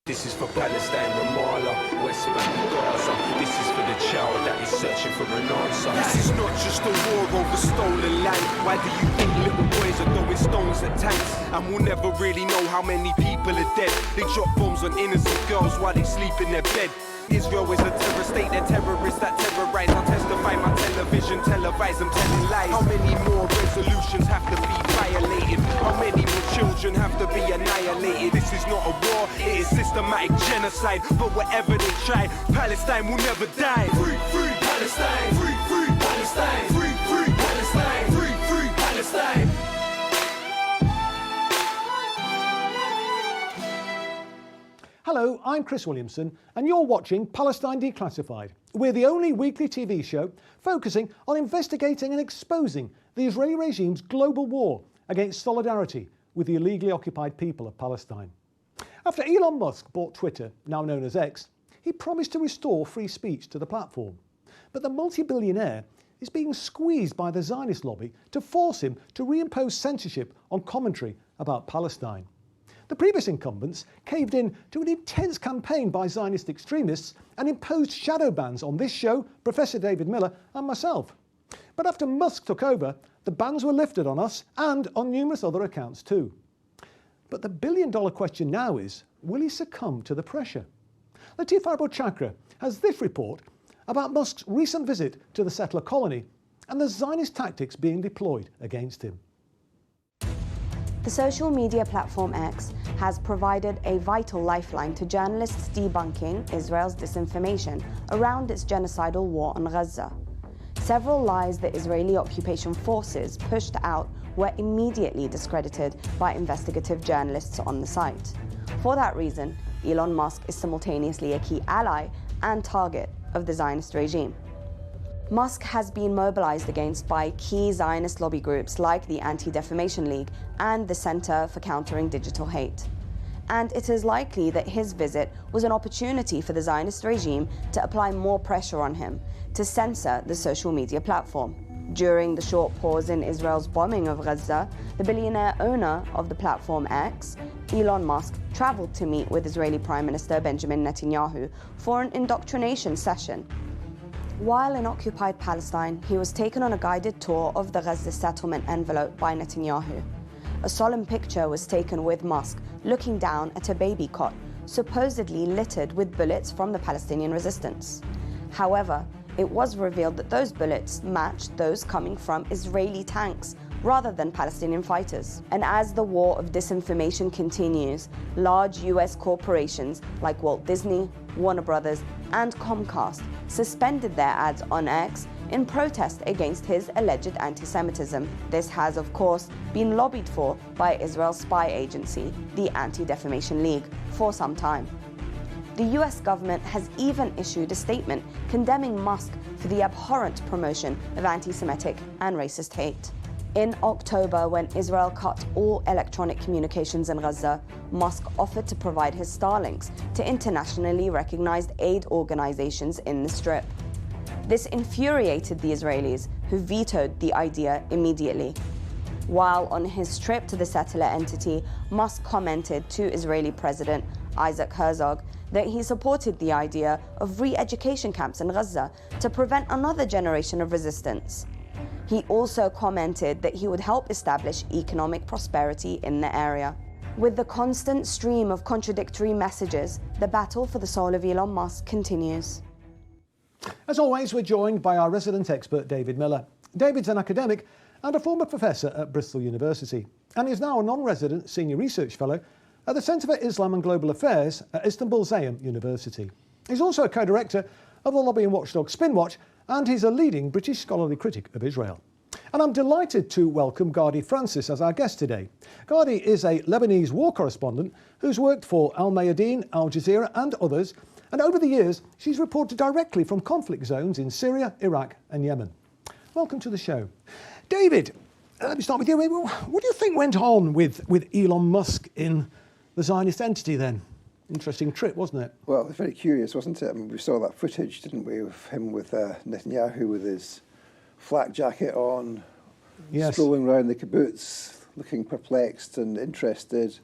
This is for Palestine, Ramallah, West Bank, Gaza. This is for the child that is searching for an answer. This is not just a war over stolen land. Why do you think little boys are throwing stones at tanks? And we'll never really know how many people are dead. They drop bombs on innocent girls while they sleep in their bed. Israel is a terror state, they're terrorists that terrorize. I'll testify my television, televise, I'm telling lies. How many more resolutions have to be violated? How many more children have to be annihilated? This is not a war, it is systematic genocide. But whatever they try, Palestine will never die. Free, free Palestine! Free, free Palestine! Free, free Palestine! Free, free Palestine! Hello, I'm Chris Williamson, and you're watching Palestine Declassified. We're the only weekly TV show focusing on investigating and exposing the Israeli regime's global war against solidarity with the illegally occupied people of Palestine. After Elon Musk bought Twitter, now known as X, he promised to restore free speech to the platform. But the multi-billionaire is being squeezed by the Zionist lobby to force him to reimpose censorship on commentary about Palestine. The previous incumbents caved in to an intense campaign by Zionist extremists and imposed shadow bans on this show, Professor David Miller and myself. But after Musk took over, the bans were lifted on us and on numerous other accounts too. But the billion-dollar question now is, will he succumb to the pressure? Latif Arbo-Chakra has this report about Musk's recent visit to the settler colony and the Zionist tactics being deployed against him. The social media platform X has provided a vital lifeline to journalists debunking Israel's disinformation around its genocidal war on Gaza. Several lies the Israeli occupation forces pushed out were immediately discredited by investigative journalists on the site. For that reason, Elon Musk is simultaneously a key ally and target of the Zionist regime. Musk has been mobilized against by key Zionist lobby groups like the Anti-Defamation League and the Center for Countering Digital Hate. And it is likely that his visit was an opportunity for the Zionist regime to apply more pressure on him to censor the social media platform. During the short pause in Israel's bombing of Gaza, the billionaire owner of the platform X, Elon Musk, traveled to meet with Israeli Prime Minister Benjamin Netanyahu for an indoctrination session. While in occupied Palestine, he was taken on a guided tour of the Gaza settlement envelope by Netanyahu. A solemn picture was taken with Musk looking down at a baby cot, supposedly littered with bullets from the Palestinian resistance. However, it was revealed that those bullets matched those coming from Israeli tanks rather than Palestinian fighters. And as the war of disinformation continues, large US corporations like Walt Disney, Warner Brothers, and Comcast suspended their ads on X in protest against his alleged anti-Semitism. This has, of course, been lobbied for by Israel's spy agency, the Anti-Defamation League, for some time. The US government has even issued a statement condemning Musk for the abhorrent promotion of anti-Semitic and racist hate. In October, when Israel cut all electronic communications in Gaza, Musk offered to provide his Starlinks to internationally recognized aid organizations in the Strip. This infuriated the Israelis, who vetoed the idea immediately. While on his trip to the settler entity, Musk commented to Israeli President Isaac Herzog that he supported the idea of re-education camps in Gaza to prevent another generation of resistance. He also commented that he would help establish economic prosperity in the area. With the constant stream of contradictory messages, the battle for the soul of Elon Musk continues. As always, we're joined by our resident expert, David Miller. David's an academic and a former professor at Bristol University, and is now a non-resident senior research fellow at the Centre for Islam and Global Affairs at Istanbul Zayem University. He's also a co-director of the lobbying watchdog Spinwatch, and he's a leading British scholarly critic of Israel. And I'm delighted to welcome Gadi Francis as our guest today. Gadi is a Lebanese war correspondent who's worked for Al Mayadeen, Al Jazeera and others, and over the years she's reported directly from conflict zones in Syria, Iraq and Yemen. Welcome to the show. David, let me start with you. What do you think went on with Elon Musk in the Zionist entity then? Interesting trip, wasn't it? Well, it was very curious, wasn't it? I mean, we saw that footage, didn't we, of him with Netanyahu with his flak jacket on, yes, strolling around the kibbutz, looking perplexed and interested.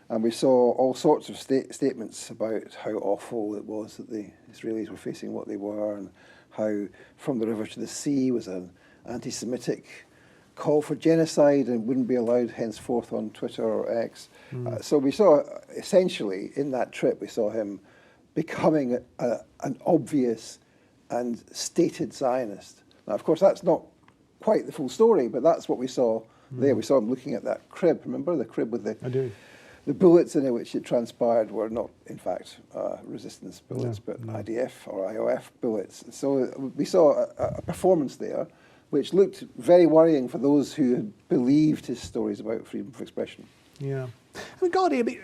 And we saw all sorts of statements about how awful it was that the Israelis were facing what they were, and how From the River to the Sea was an anti-Semitic call for genocide and wouldn't be allowed henceforth on Twitter or X. So we saw, essentially, in that trip, we saw him becoming an obvious and stated Zionist. Now, of course, that's not quite the full story, but that's what we saw there. We saw him looking at that crib, remember? The crib with the bullets in it, which it transpired were not, in fact, resistance bullets, but IDF or IOF bullets. So we saw a performance there, which looked very worrying for those who had believed his stories about freedom of expression. Yeah. I mean, Gardy,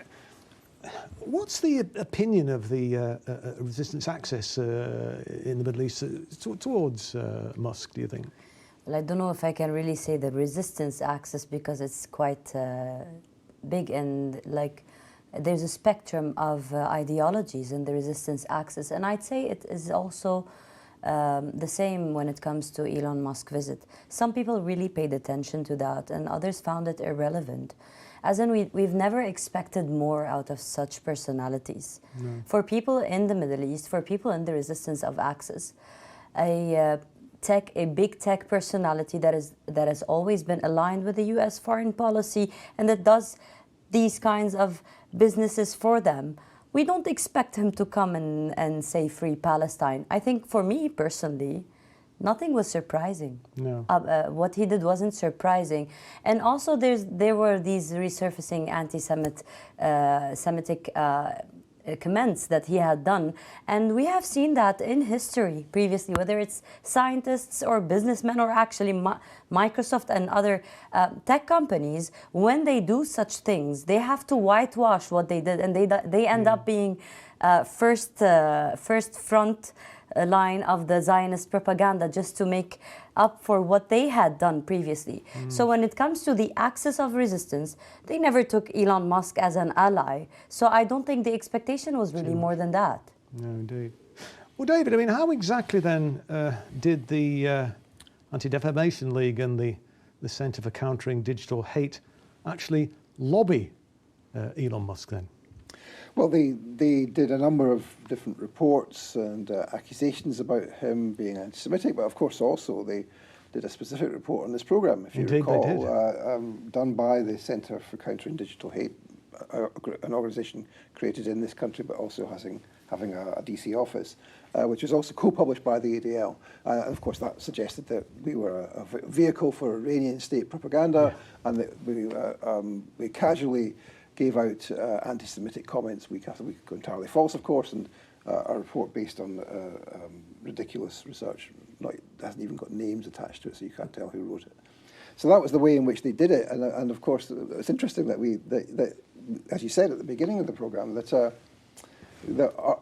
what's the opinion of the resistance axis in the Middle East towards Musk, do you think? Well, I don't know if I can really say the resistance axis, because it's quite big, and like there's a spectrum of ideologies in the resistance axis, and I'd say it is also the same when it comes to Elon Musk visit. Some people really paid attention to that, and others found it irrelevant. As in, we've never expected more out of such personalities. For people in the Middle East, for people in the resistance of axis, a big tech personality that has always been aligned with the U.S. foreign policy and that does these kinds of businesses for them, we don't expect him to come and say free Palestine. I think for me personally, nothing was surprising. No. What he did wasn't surprising. And also there were these resurfacing Semitic comments that he had done. And we have seen that in history previously, whether it's scientists or businessmen or actually Microsoft and other tech companies, when they do such things, they have to whitewash what they did, and they end up being first front line of the Zionist propaganda, just to make up for what they had done previously. So when it comes to the axis of resistance, they never took Elon Musk as an ally. So I don't think the expectation was really more than that. No, indeed. Well, David, I mean, how exactly then did the Anti-Defamation League and the Centre for Countering Digital Hate actually lobby Elon Musk then? Well, they did a number of different reports and accusations about him being anti-Semitic, but of course also they did a specific report on this programme, if you recall, done by the Centre for Countering Digital Hate, an organisation created in this country but also having a DC office, which was also co-published by the ADL. And of course that suggested that we were a vehicle for Iranian state propaganda, and that we casually gave out anti-Semitic comments week after week, entirely false, of course, and a report based on ridiculous research. It hasn't even got names attached to it, so you can't tell who wrote it. So that was the way in which they did it, and of course it's interesting that that as you said at the beginning of the programme, that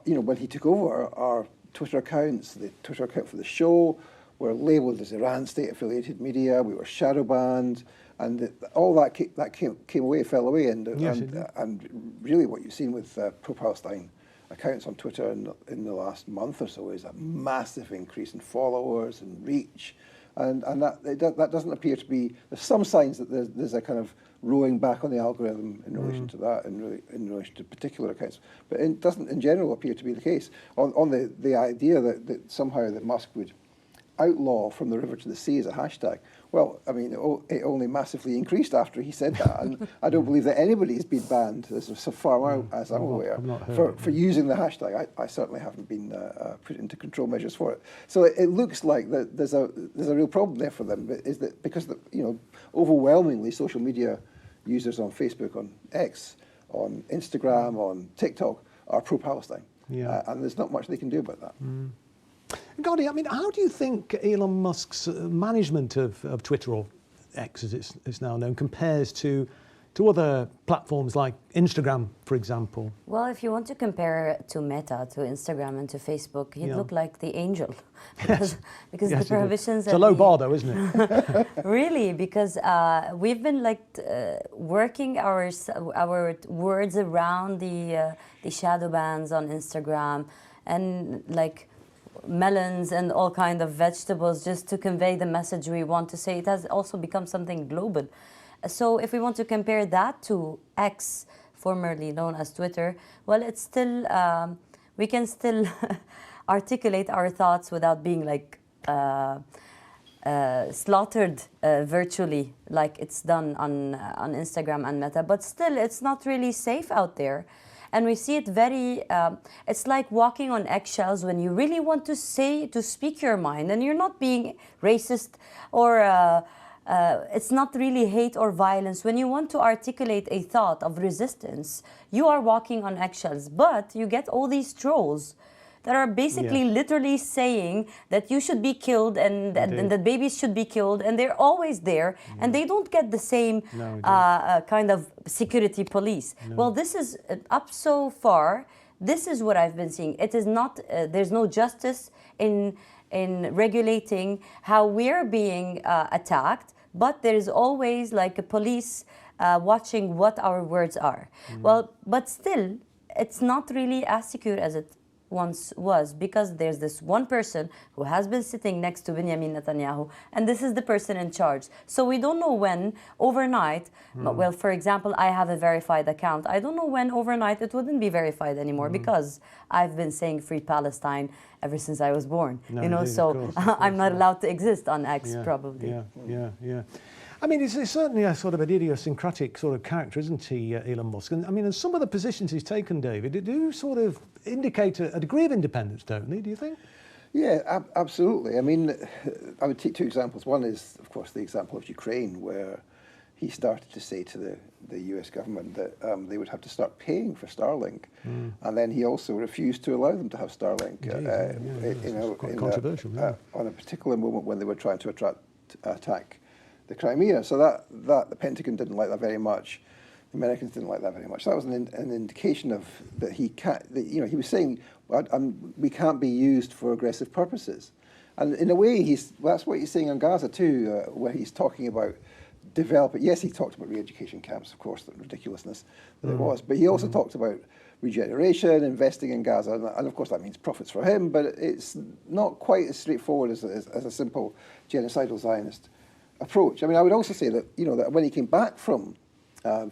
when he took over, our Twitter accounts, the Twitter account for the show, were labelled as Iran state-affiliated media. We were shadow banned. And all that came away, fell away, and really what you've seen with pro-Palestine accounts on Twitter in the last month or so is a massive increase in followers and reach, and that doesn't appear to be. There's some signs that there's a kind of rowing back on the algorithm in relation to that, in relation to particular accounts, but it doesn't in general appear to be the case. On the idea that somehow that Musk would outlaw From the River to the Sea as a hashtag. Well, I mean, it only massively increased after he said that, and I don't believe that anybody's been banned, so far as I'm aware, for using the hashtag. I certainly haven't been put into control measures for it. So it looks like that there's a real problem there for them. Is that because overwhelmingly social media users on Facebook, on X, on Instagram, on TikTok are pro-Palestine, and there's not much they can do about that. Gardy, I mean, how do you think Elon Musk's management of Twitter, or X as it's now known, compares to other platforms like Instagram, for example? Well, if you want to compare to Meta, to Instagram and to Facebook, he'd look like the angel. because the prohibitions... It's a low bar though, isn't it? Really, because we've been working our words around the shadow bans on Instagram, and melons and all kind of vegetables, just to convey the message we want to say. It has also become something global. So if we want to compare that to X formerly known as Twitter, well, it's still, we can still articulate our thoughts without being like slaughtered virtually like it's done on Instagram and Meta. But still, it's not really safe out there. And we see it very, it's like walking on eggshells when you really want to speak your mind, and you're not being racist or it's not really hate or violence. When you want to articulate a thought of resistance, you are walking on eggshells, but you get all these trolls that are basically literally saying that you should be killed and that babies should be killed, and they're always there, and they don't get the same kind of security police. No. Well, this is up so far. This is what I've been seeing. It is not. There's no justice in regulating how we're being attacked, but there is always like a police watching what our words are. Well, but still, it's not really as secure as it once was, because there's this one person who has been sitting next to Benjamin Netanyahu, and this is the person in charge. So we don't know when overnight, well, for example, I have a verified account. I don't know when overnight it wouldn't be verified anymore, because I've been saying Free Palestine ever since I was born. No, you know, indeed, so of course, I'm not allowed to exist on X, probably. Yeah. I mean, it's certainly a sort of an idiosyncratic sort of character, isn't he, Elon Musk? And I mean, and some of the positions he's taken, David, do sort of indicate a degree of independence, don't they, do you think? Yeah, absolutely. I mean, I would take two examples. One is, of course, the example of Ukraine, where he started to say to the US government that they would have to start paying for Starlink. And then he also refused to allow them to have Starlink. Quite controversial. On a particular moment when they were trying to attack the Crimea. So that the Pentagon didn't like that very much. The Americans didn't like that very much. So that was an indication of that he can't. That, you know, he was saying, we can't be used for aggressive purposes. And in a way, that's what he's saying on Gaza too, where he's talking about developing. Yes, he talked about re-education camps, of course, the ridiculousness that it was. But he also talked about regeneration, investing in Gaza, and of course that means profits for him. But it's not quite as straightforward as a simple genocidal Zionist approach. I mean, I would also say that, you know, that when he came back from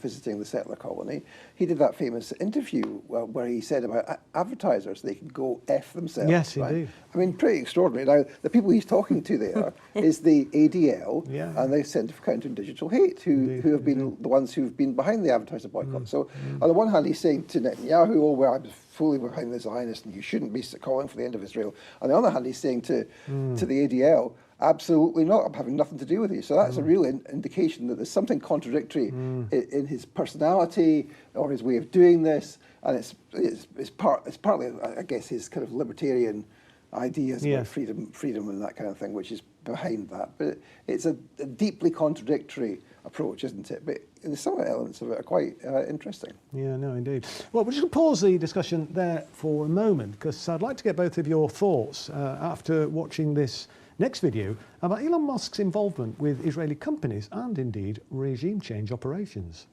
visiting the settler colony, he did that famous interview where he said about advertisers, they could go F themselves. Yes, right? indeed. I mean, pretty extraordinary. Now, the people he's talking to there is the ADL and the Centre for Countering Digital Hate, who have been the ones who've been behind the advertiser boycott. So, on the one hand, he's saying to Netanyahu, oh, well, I'm fully behind the Zionists and you shouldn't be calling for the end of Israel. On the other hand, he's saying to the ADL, absolutely not. I'm having nothing to do with you. So that's a real indication that there's something contradictory in his personality or his way of doing this, and it's partly, I guess, his kind of libertarian ideas about freedom and that kind of thing, which is behind that. But it's a deeply contradictory approach, isn't it? But some elements of it are quite interesting. Yeah, no, indeed. Well, we're just going to pause the discussion there for a moment, because I'd like to get both of your thoughts after watching this next video about Elon Musk's involvement with Israeli companies and indeed regime change operations.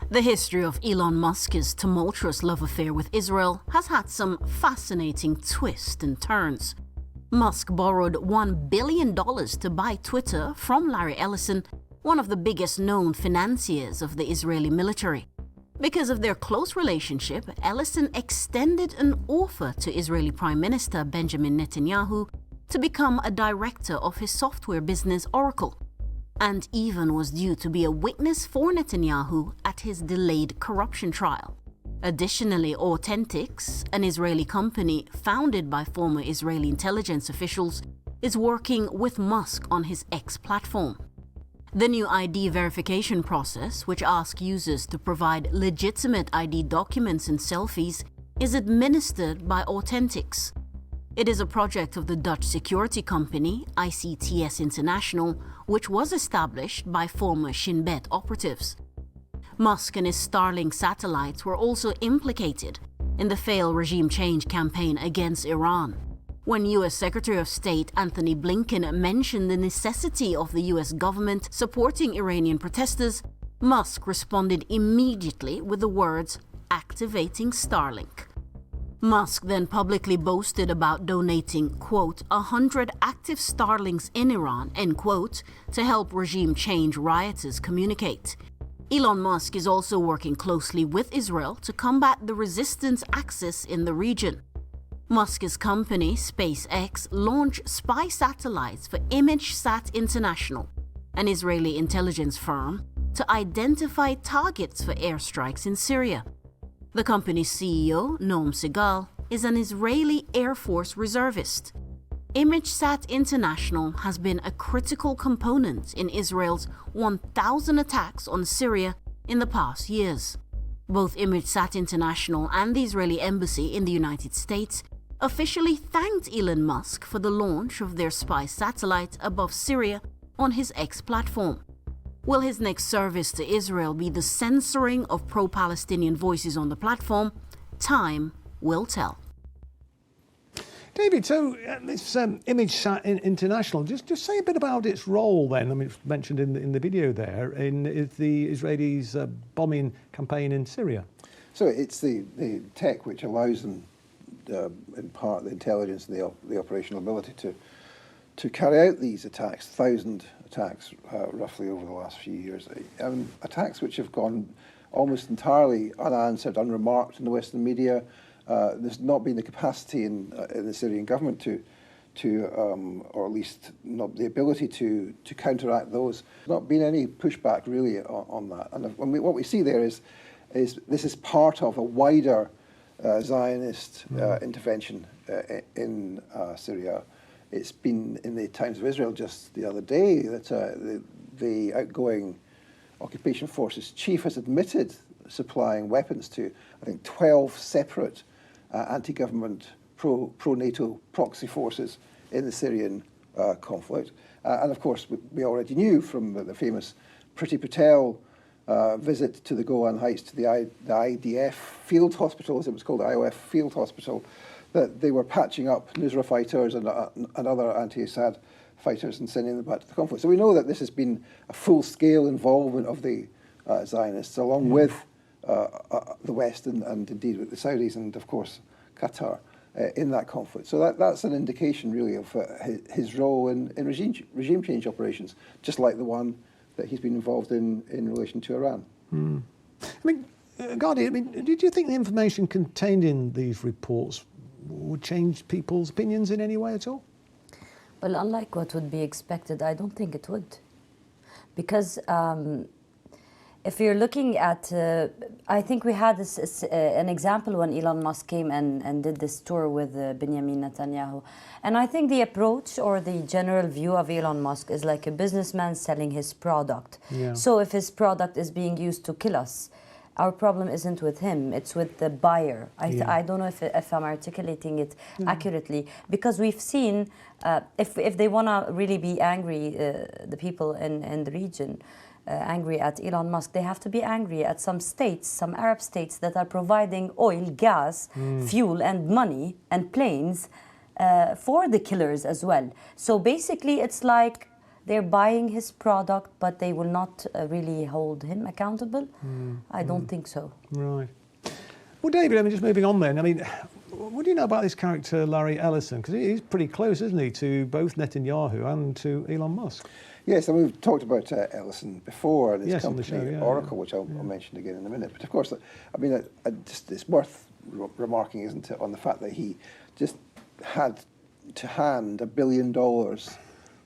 The history of Elon Musk's tumultuous love affair with Israel has had some fascinating twists and turns. Musk borrowed $1 billion to buy Twitter from Larry Ellison, one of the biggest known financiers of the Israeli military. Because of their close relationship, Ellison extended an offer to Israeli Prime Minister Benjamin Netanyahu to become a director of his software business Oracle, and even was due to be a witness for Netanyahu at his delayed corruption trial. Additionally, Authentics, an Israeli company founded by former Israeli intelligence officials, is working with Musk on his X platform. The new ID verification process, which asks users to provide legitimate ID documents and selfies, is administered by Authentics. It is a project of the Dutch security company ICTS International, which was established by former Shin Bet operatives. Musk and his Starlink satellites were also implicated in the failed regime change campaign against Iran. When U.S. Secretary of State Antony Blinken mentioned the necessity of the U.S. government supporting Iranian protesters, Musk responded immediately with the words, "activating Starlink." Musk then publicly boasted about donating, quote, 100 active Starlinks in Iran, end quote, to help regime change rioters communicate. Elon Musk is also working closely with Israel to combat the resistance axis in the region. Musk's company, SpaceX, launched spy satellites for ImageSat International, an Israeli intelligence firm, to identify targets for airstrikes in Syria. The company's CEO, Noam Segal, is an Israeli Air Force reservist. ImageSat International has been a critical component in Israel's 1,000 attacks on Syria in the past years. Both ImageSat International and the Israeli Embassy in the United States officially thanked Elon Musk for the launch of their spy satellite above Syria on his X platform. Will his next service to Israel be the censoring of pro-Palestinian voices on the platform? Time will tell. David, so this ImageSat International, just say a bit about its role then. I mean, it's mentioned in the video there, in the Israelis' bombing campaign in Syria. So it's the tech which allows them, in part, the intelligence and the operational ability to carry out these attacks, 1,000 attacks roughly over the last few years. Attacks which have gone almost entirely unanswered, unremarked in the Western media. There's not been the capacity in the Syrian government to or at least not the ability to counteract those. There's not been any pushback really on that. And what we see there is this is part of a wider Zionist intervention in Syria. It's been in the Times of Israel just the other day that the outgoing occupation forces chief has admitted supplying weapons to, I think, 12 separate anti-government, pro-NATO proxy forces in the Syrian conflict. And of course, we already knew from the famous Priti Patel visit to the Golan Heights, to the IDF field hospital, as it was called, the IOF field hospital, that they were patching up Nusra fighters and other anti-Assad fighters and sending them back to the conflict. So we know that this has been a full-scale involvement of the Zionists, along with the West and indeed with the Saudis and, of course, Qatar in that conflict. So that's an indication, really, of his role in regime change operations, just like the one that he's been involved in relation to Iran. I mean, Gardi, did you think the information contained in these reports would change people's opinions in any way at all? Well, unlike what would be expected, I don't think it would. Because if you're looking at, I think we had an example when Elon Musk came and did this tour with Benjamin Netanyahu. And I think the approach or the general view of Elon Musk is like a businessman selling his product. Yeah. So if his product is being used to kill us, our problem isn't with him, it's with the buyer. I don't know if I'm articulating it accurately, because we've seen, if they want to really be angry, the people in the region, angry at Elon Musk, they have to be angry at some states, some Arab states that are providing oil, gas, fuel and money and planes for the killers as well. So basically it's like they're buying his product, but they will not really hold him accountable. I don't think so. Right. Well, David, just moving on then. What do you know about this character, Larry Ellison? Because he's pretty close, isn't he, to both Netanyahu and to Elon Musk? Yes, and we've talked about Ellison before, and his company, Oracle, which I'll mention again in a minute. But of course, it's worth remarking, isn't it, on the fact that he just had to hand $1 billion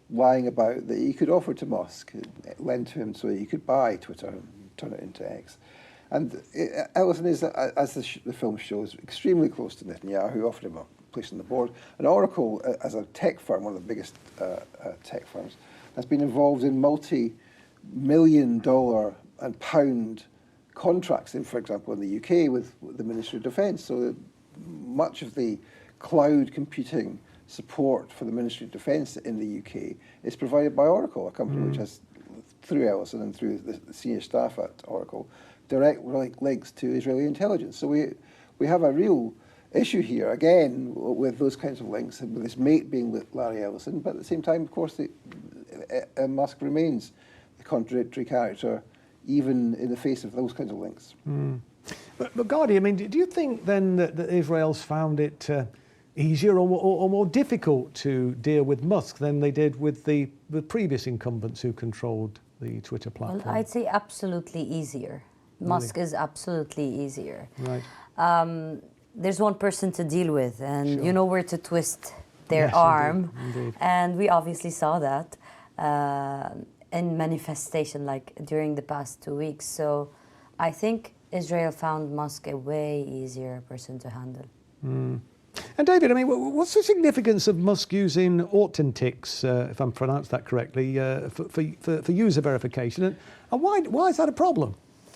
lying about that he could offer to Musk, lend to him so he could buy Twitter and turn it into X. And Ellison is, as the film shows, extremely close to Netanyahu, who offered him a place on the board. And Oracle, as a tech firm, one of the biggest tech firms, has been involved in multi-million-dollar and pound contracts, for example, in the UK with the Ministry of Defence. So much of the cloud computing support for the Ministry of Defence in the UK is provided by Oracle, a company which has, through Ellison and through the senior staff at Oracle, direct links to Israeli intelligence. So we have a real issue here, again, with those kinds of links, with his mate being Larry Ellison, but at the same time, of course, Musk remains the contradictory character, even in the face of those kinds of links. But Gardi, do you think then that Israel's found it easier or more difficult to deal with Musk than they did with the previous incumbents who controlled the Twitter platform? Well, I'd say absolutely easier. Musk is absolutely easier. Right. There's one person to deal with, and Sure. you know where to twist their Yes, arm. indeed. And we obviously saw that in manifestation, like during the past 2 weeks. So I think Israel found Musk a way easier person to handle. And David, I mean, what's the significance of Musk using Authentics, if I'm pronounced that correctly, for user verification? And why is that a problem?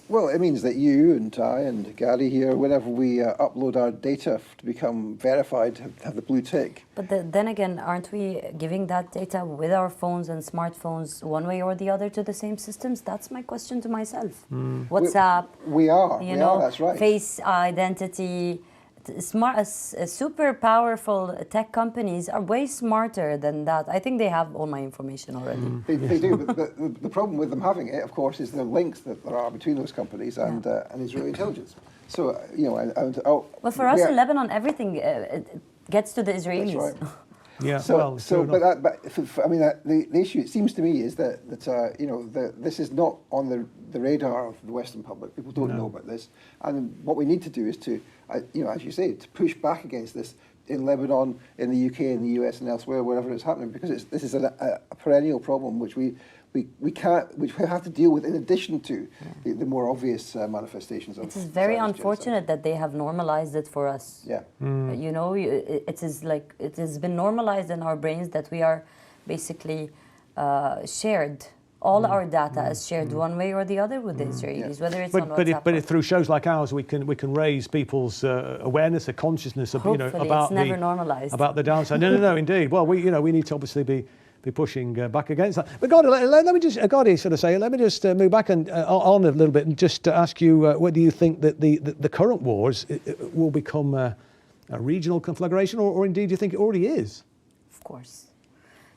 Well, it means that you and I and Gary here, whenever we upload our data to become verified, have the blue tick. But then again, aren't we giving that data with our phones and smartphones one way or the other to the same systems? That's my question to myself. WhatsApp, We are, that's right. face identity. Super powerful tech companies are way smarter than that. I think they have all my information already. They do, but the problem with them having it, of course, is the links that there are between those companies and Israeli intelligence. So, Well, for us in Lebanon, everything gets to the Israelis. That's right. Yeah, the issue, it seems to me, is that this is not on the radar of the Western public. People don't know about this, and what we need to do is to, as you say, to push back against this in Lebanon, in the UK, in the US, and elsewhere, wherever it's happening, because this is a perennial problem which we have to deal with in addition to the more obvious manifestations of. It is very unfortunate that they have normalized it for us. Yeah. It has been normalized in our brains that we are basically shared. All our data is shared one way or the other with the Israelis, whether it's on WhatsApp. But through shows like ours, we can raise people's awareness, a consciousness of about it's never normalized. about the downside. No, indeed. Well, we need to obviously be pushing back against that. But God, let me just let me just move back and on a little bit and just ask you whether you think that the current wars will become a regional conflagration, or indeed you think it already is? Of course.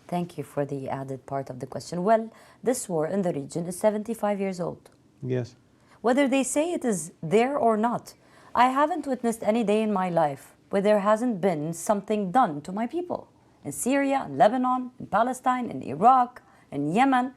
Thank you for the added part of the question. Well, this war in the region is 75 years old. Yes. Whether they say it is there or not, I haven't witnessed any day in my life where there hasn't been something done to my people. In Syria, in Lebanon, in Palestine, in Iraq, in Yemen.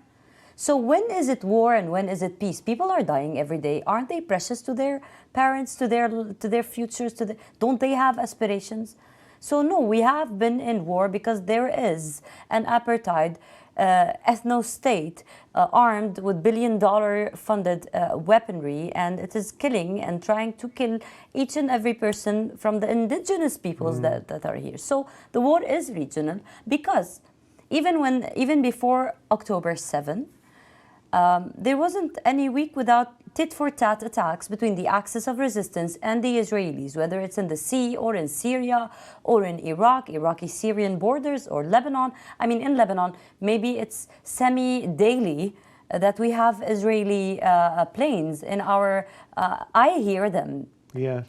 So when is it war and when is it peace? People are dying every day. Aren't they precious to their parents, to their futures? Don't they have aspirations? So no, we have been in war because there is an apartheid ethno-state armed with billion-dollar funded weaponry, and it is killing and trying to kill each and every person from the indigenous peoples that are here. So the war is regional because even before October 7, there wasn't any week without tit-for-tat attacks between the axis of resistance and the Israelis, whether it's in the sea or in Syria or in Iraq, Iraqi-Syrian borders, or Lebanon. I mean, in Lebanon, maybe it's semi-daily that we have Israeli planes in our... I hear them. Yeah.